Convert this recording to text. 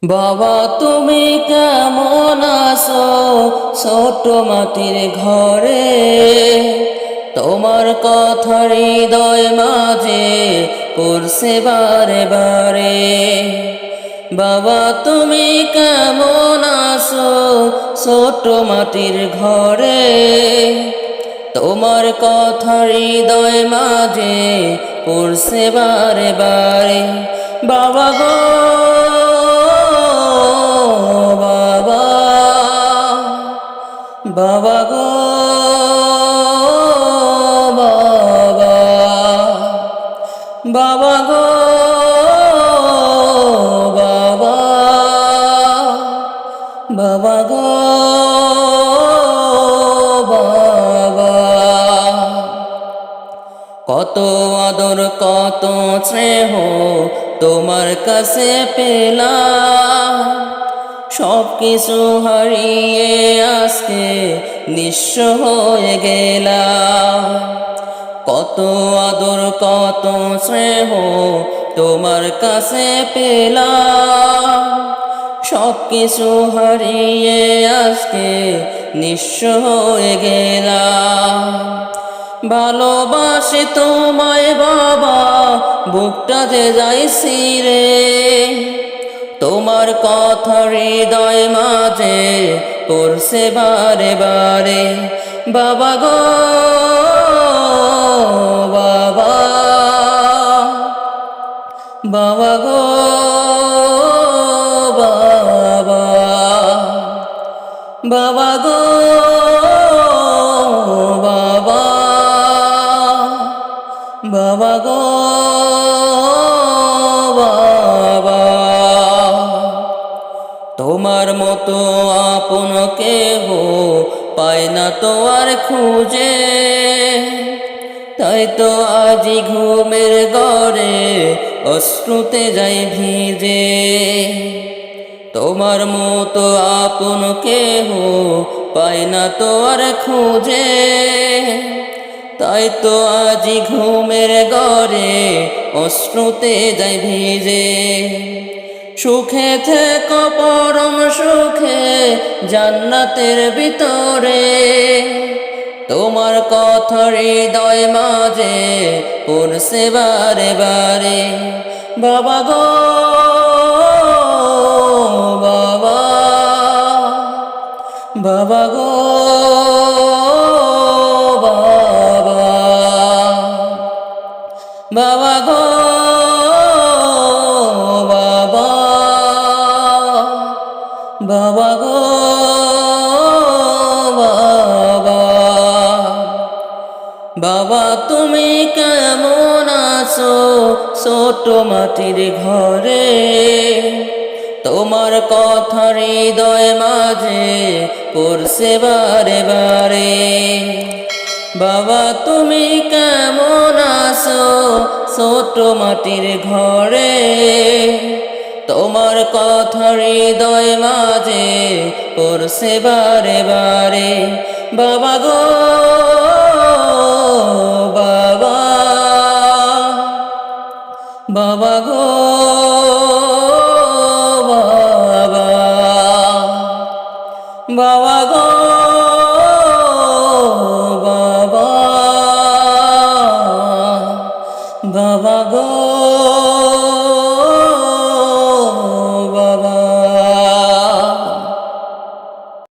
বাবা তুমি কেমন আছো ছোট মাটির ঘরে, তোমার কথা হৃদয় মাঝে পড়ছে বারে বারে। বাবা তুমি কেমন আছো ছোট মাটির ঘরে, তোমার কথা হৃদয় মাঝে পড়ছে বারে বারে। বাবা গো বাবা, বাবা গো বাবা, বাবা গো বাবা, বাবা গো বাবা। কত আদর কত স্নেহ তোমার কাছে পেলাম, সব কিছু হারিয়ে আজকে নিঃস্ব হয়ে গেলাম। কত আদর কত স্নেহ তোমার কাছে পেলাম, সব কিছু হারিয়ে আজকে নিঃস্ব হয়ে গেলাম। ভালোবাসি তোমায় বাবা, বুকটাতে যাইছি রে, তোমার কথা হৃদয় মাঝে পড়ছে বারে বারে। বাবা গো বাবা, বাবা গো বাবা, বাবা গো বাবা, বাবা গো বাবা। তোমার মতো আপন কেহ পায় না তো আর খুঁজে, তাই তো আজি ঘুমের ঘরে অশ্রুতে যাই ভিজে। তোমার মতো আপন কেহ পায় না তো আর খুঁজে, তাই তো আজি ঘুমের ঘরে অশ্রুতে যাই ভিজে। সুখে থেকো পরম সুখে জান্নাতের ভিতরে, তোমার কথা হৃদয় মাঝে পড়ছে বারে বারে। বাবা গো বাবা, বাবা গো বাবা, বাবা গো বাবা, বাবা গো বাবা। বাবা তুমি কেমন আছো ছোট মাটির ঘরে, তোমার কথা হৃদয় মাঝে পড়ছে বারে বারে। বাবা তুমি কেমন আছো ছোট মাটির ঘরে, তোমার কথা হৃদয় মাঝে পড়ছে বারে বারে। বাবা গো